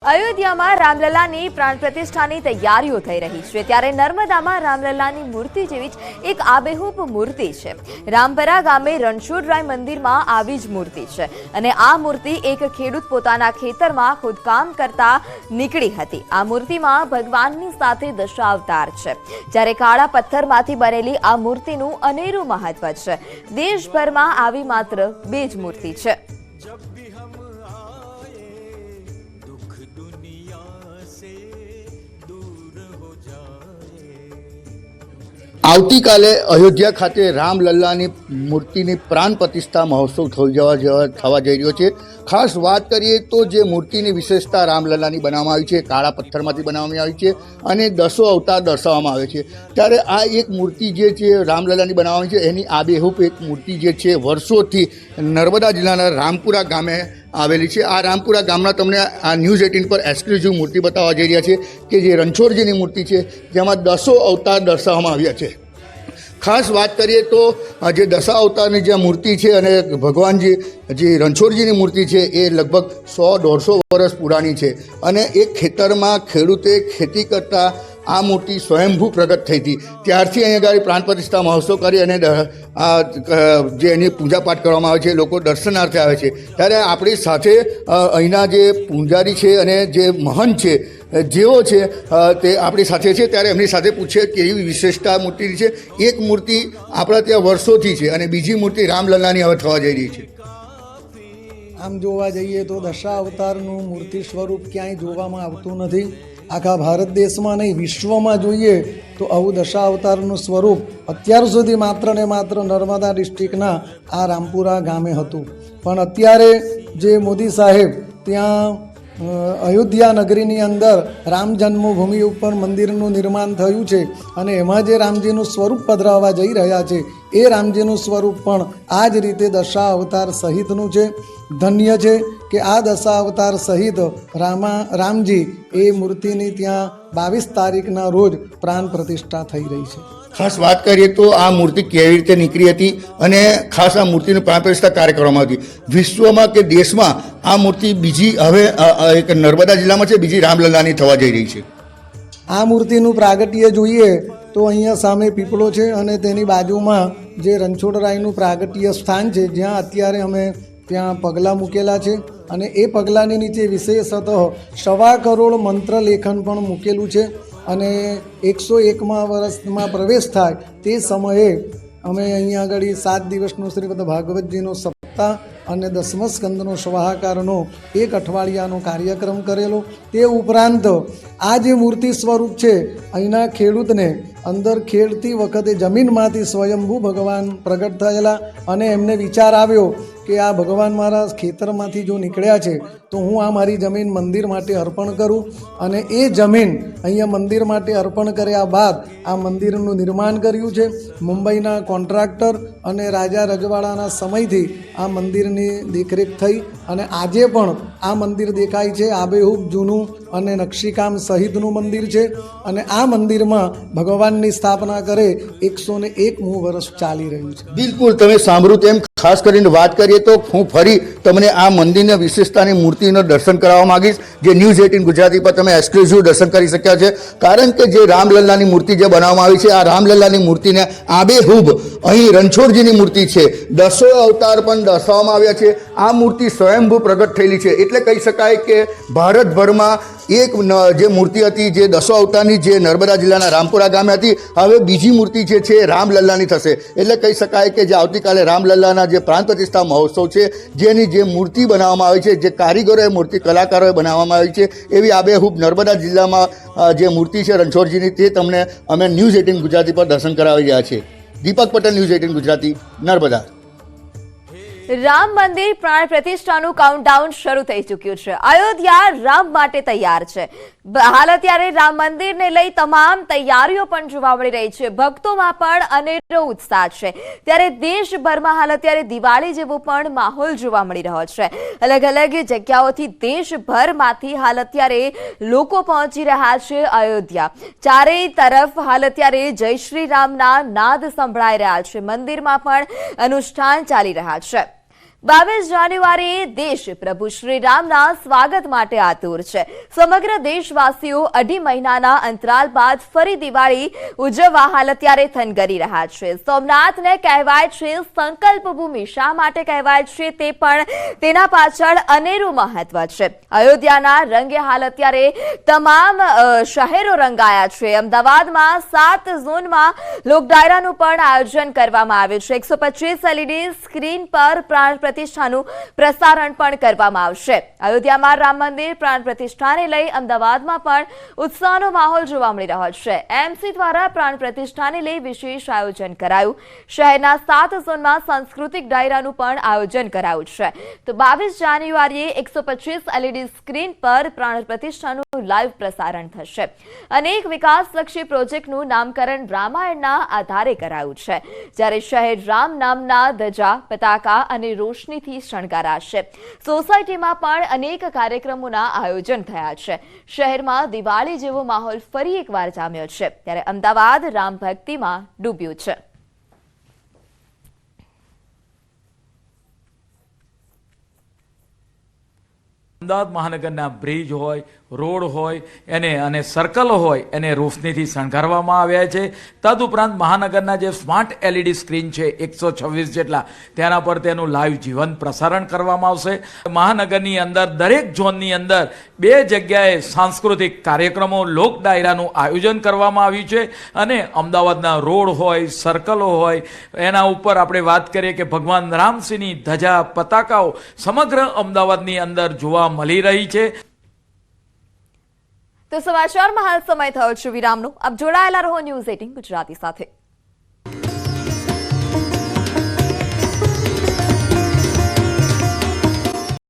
અયોધ્યામાં રામલલ્લાની પ્રાણ પ્રતિષ્ઠાની તૈયારીઓ થઈ રહી છે ત્યારે નર્મદામાં રામલલ્લાની મૂર્તિ જેવી જ એક આબેહૂબ મૂર્તિ છે। રામપરા ગામે રણછોડરાય મંદિરમાં આવી જ મૂર્તિ છે અને આ મૂર્તિ એક ખેડૂત પોતાના ખેતરમાં ખોદકામ કરતા નીકળી હતી। આ મૂર્તિમાં ભગવાનની સાથે દશાવતાર છે જ્યારે કાળા પથ્થરમાંથી બનેલી આ મૂર્તિનું અનેરું મહત્વ છે। દેશભરમાં આવી માત્ર 2 જ મૂર્તિ છે। આવતીકાલે અયોધ્યા ખાતે રામલલ્લાની મૂર્તિની પ્રાણ પ્રતિષ્ઠા મહોત્સવ થવા જઈ રહ્યો છે। ખાસ વાત કરીએ તો જે મૂર્તિની વિશેષતા રામલલ્લાની બનાવવામાં આવી છે, કાળા પથ્થરમાંથી બનાવવામાં આવી છે અને 10 અવતાર દર્શાવવામાં આવે છે। ત્યારે આ એક મૂર્તિ જે છે રામલલ્લાની બનાવવામાં છે એની આબેહૂબ એક મૂર્તિ જે છે વર્ષોથી નર્મદા જિલ્લાના રામપુરા ગામે આવેલી છે। આ રામપુરા ગામના તમને આ ન્યૂઝ 18 પર એક્સક્લુઝિવ મૂર્તિ બતાવવા જઈ રહ્યા છે કે જે રણછોડજીની મૂર્તિ છે જેમાં 10 અવતાર દર્શાવવામાં આવ્યા છે। ખાસ વાત કરીએ તો જે 10 અવતારની જે મૂર્તિ છે અને ભગવાનજી જે રણછોડજીની મૂર્તિ છે એ લગભગ 100-150 વર્ષ પુરાણી છે અને એક ખેતરમાં ખેડૂતે ખેતી કરતા આ મૂર્તિ સ્વયંભૂ પ્રગટ થઈ હતી। ત્યારથી અહીંયા આગળ પ્રાણ પ્રતિષ્ઠા મહોત્સવ કરી અને જે એની પૂજાપાઠ કરવામાં આવે છે, લોકો દર્શનાર્થે આવે છે। ત્યારે આપણી સાથે અહીંના જે પૂજારી છે અને જે મહંત છે જેઓ છે તે આપણી સાથે છે। ત્યારે એમની સાથે પૂછીએ કેવી વિશેષતા મૂર્તિની છે। એક મૂર્તિ આપણા ત્યાં વર્ષોથી છે અને બીજી મૂર્તિ રામલલ્લાની હવે થવા જઈ રહી છે। આમ જોવા જઈએ તો દશાવતારનું મૂર્તિ સ્વરૂપ ક્યાંય જોવામાં આવતું નથી। આખા ભારત દેશમાં નહીં, વિશ્વમાં જોઈએ તો આવું દશાવતારનું સ્વરૂપ અત્યાર સુધી માત્ર ને માત્ર નર્મદા ડિસ્ટ્રિક્ટના આ રામપુરા ગામે હતું। પણ અત્યારે જે મોદી સાહેબ ત્યાં અયોધ્યા નગરીની અંદર રામ જન્મભૂમિ ઉપર મંદિરનું નિર્માણ થયું છે અને એમાં જે રામજીનું સ્વરૂપ પધરાવવા જઈ રહ્યા છે એ રામજીનું સ્વરૂપ પણ આ જ રીતે દશાવતાર સહિતનું છે। ધન્ય છે કે આ દશાવતાર સહિત રામજી એ મૂર્તિની ત્યાં 22 તારીખના રોજ પ્રાણ પ્રતિષ્ઠા થઈ રહી છે। ખાસ વાત કરીએ તો આ મૂર્તિ કેવી રીતે નીકળી હતી અને ખાસ આ મૂર્તિનું પ્રાણ પ્રતિષ્ઠા કાર્ય કરવામાં હતી। વિશ્વમાં કે દેશમાં આ મૂર્તિ બીજી હવે એક નર્મદા જિલ્લામાં છે, બીજી રામલલ્લાની થવા જઈ રહી છે। આ મૂર્તિનું પ્રાગટ્ય જોઈએ તો અહીંયા સામે પીપળો છે અને તેની બાજુમાં જે રણછોડરાયનું પ્રાગટ્ય સ્થાન છે જ્યાં અત્યારે અમે ત્યાં પગલાં મૂકેલા છે અને એ પગલાંની નીચે વિશેષતઃ 1.25 કરોડ મંત્ર લેખન પણ મૂકેલું છે અને 101મા વર્ષમાં પ્રવેશ થાય તે સમયે અમે અહીંયા આગળ 7 દિવસનું શ્રીમદ ભાગવતજીનો સપ્તાહ અને 10મા સ્કંદનો સ્વાહાકારનો 1 અઠવાડિયાનો કાર્યક્રમ કરેલો। તે ઉપરાંત આ જે મૂર્તિ સ્વરૂપ છે અહીંના ખેડૂતને અંદર ખેડતી વખતે જમીનમાંથી સ્વયંભૂ ભગવાન પ્રગટ થયેલા અને એમને વિચાર આવ્યો કે આ ભગવાન મારા ખેતરમાંથી જો નીકળ્યા છે તો હું આ મારી જમીન મંદિર માટે અર્પણ કરું અને એ જમીન અહીંયા મંદિર માટે અર્પણ કર્યા બાદ આ મંદિરનું નિર્માણ કર્યું છે। મુંબઈના કોન્ટ્રાક્ટર અને રાજા રજવાડાના સમયથી આ મંદિરની દેખરેખ થઈ અને આજે પણ આ મંદિર દેખાય છે। આબેહૂબ જૂનું અને નકશીકામ સહિતનું મંદિર છે અને આ મંદિરમાં ભગવાનની સ્થાપના કરે 101મું વર્ષ ચાલી રહ્યું છે। બિલકુલ, તમે સાંભળ્યું તેમ ખાસ કરીને વાત કરીએ તો હું ફરી તમને આ મંદિરના વિશેષતાની મૂર્તિનો દર્શન કરાવવા માંગીશ જે ન્યૂઝ 18 ગુજરાતી પર તમે એક્સક્લુઝિવ દર્શન કરી શક્યા છે। કારણ કે જે રામલલ્લાની મૂર્તિ જે બનાવવામાં આવી છે આ રામલલ્લાની મૂર્તિને આબેહૂબ અહીં રણછોડજીની મૂર્તિ છે, 10 અવતાર પણ દર્શાવવામાં આવ્યા છે। આ મૂર્તિ સ્વયંભૂ પ્રગટ થયેલી છે એટલે કહી શકાય કે ભારતભરમાં એક જે મૂર્તિ હતી જે 10 અવતારની જે નર્મદા જિલ્લાના રામપુરા ગામે હતી, હવે બીજી મૂર્તિ જે છે રામલલ્લાની થશે। એટલે કહી શકાય કે જે આવતીકાલે રામલલ્લાના જે પ્રાણ પ્રતિષ્ઠા મહોત્સવ છે જેની જે મૂર્તિ બનાવવામાં આવી છે, જે કારીગરોએ મૂર્તિ કલાકારોએ બનાવવામાં આવી છે, એવી આબેહૂબ નર્મદા જિલ્લામાં જે મૂર્તિ છે રણછોડજીની તે તમને અમે ન્યૂઝ 18 ગુજરાતી પર દર્શન કરાવી રહ્યા છીએ। દીપક પટેલ, ન્યૂઝ 18 ગુજરાતી, નર્મદા। રામ મંદિર પ્રાણ પ્રતિષ્ઠાનું કાઉન્ટડાઉન શરૂ થઈ ચૂક્યું છે। અયોધ્યા રામ માટે તૈયાર છે। હાલ અત્યારે રામ મંદિરને લઈ તમામ તૈયારીઓ પણ જોવા મળી રહી છે। ભક્તોમાં પણ અનેરો ઉત્સાહ છે। ત્યારે દેશભરમાં હાલ અત્યારે દિવાળી જેવો પણ માહોલ જોવા મળી રહ્યો છે। અલગ અલગ જગ્યાઓથી દેશભરમાંથી હાલ અત્યારે લોકો પહોંચી રહ્યા છે અયોધ્યા। ચારેય તરફ હાલ અત્યારે જય શ્રી રામના નાદ સંભળાઈ રહ્યા છે। મંદિરમાં પણ અનુષ્ઠાન ચાલી રહ્યા છે। 22 જાન્યુઆરીએ દેશ પ્રભુ શ્રી રામના સ્વાગત માટે આતુર છે. સમગ્ર દેશવાસીઓ 2.5 મહિનાના અંતરાલ બાદ ફરી દિવાળી ઉજવવા હાલ અત્યારે થનગની રહ્યા છે. સોમનાથને કહેવાય છે સંકલ્પ ભૂમિ. શા માટે કહેવાય છે તે પણ તેના પાછળ અનેરું મહત્વ છે. અયોધ્યાના રંગે હાલ અત્યારે તમામ શહેરો રંગાયા છે. અમદાવાદમાં 7 ઝોનમાં લોક ડાયરાનું પણ આયોજન કરવામાં આવ્યું છે. 125 LED સ્ક્રીન પર પ્રાણ પ્રતિષ્ઠાનું પ્રસારણ પણ કરવામાં આવશે. અયોધ્યામાં રામ મંદિર પ્રાણ પ્રતિષ્ઠાને લઈ અમદાવાદમાં પણ ઉત્સાહનો માહોલ જોવા મળી રહ્યો છે. એમસી દ્વારા પ્રાણ પ્રતિષ્ઠાને લઈ વિશેષ આયોજન કરાયું. શહેરના 7 ઝોનમાં સાંસ્કૃતિક ડાયરાનું પણ આયોજન કરાયું છે. તો 22 જાન્યુઆરીએ 125 LED સ્ક્રીન પર પ્રાણ પ્રતિષ્ઠાનું લાઈવ પ્રસારણ થશે. અનેક વિકાસલક્ષી પ્રોજેક્ટનું નામકરણ રામાયણના આધારે કરાયું છે. જ્યારે શહેર રામ નામના ધજા, પતાકા અને રોશનીથી શણગારાશે. સોસાયટીમાં પણ અનેક કાર્યક્રમોના આયોજન થયા છે. શહેરમાં દિવાળી જેવો માહોલ ફરી એકવાર જામ્યો છે. ત્યારે અમદાવાદ રામ ભક્તિમાં ડૂબ્યું છે. અમદાવાદ મહાનગરના બ્રિજ હોય, રોડ હોય અને સર્કલ હોય એને રોશનીથી શણગારવામાં આવ્યા છે. તદુપરાંત મહાનગરના જે સ્માર્ટ LED સ્ક્રીન છે 126 જેટલા, તેના પર તેનું લાઈવ જીવંત પ્રસારણ કરવામાં આવશે. મહાનગરની અંદર દરેક ઝોનની અંદર 2 જગ્યાએ સાંસ્કૃતિક કાર્યક્રમો, લોક ડાયરાનું આયોજન કરવામાં આવ્યું છે. અને અમદાવાદના રોડ હોય, સર્કલો હોય, એના ઉપર આપણે વાત કરીએ કે ભગવાન રામસિંહની ધજા, પતાકાઓ સમગ્ર અમદાવાદની અંદર જોવા મળી રહી છે. તો સમાચારમાં હાલ સમય થયો છે વિરામનો. આપ જોડાયેલા રહો ન્યૂઝ 18 ગુજરાતી સાથે.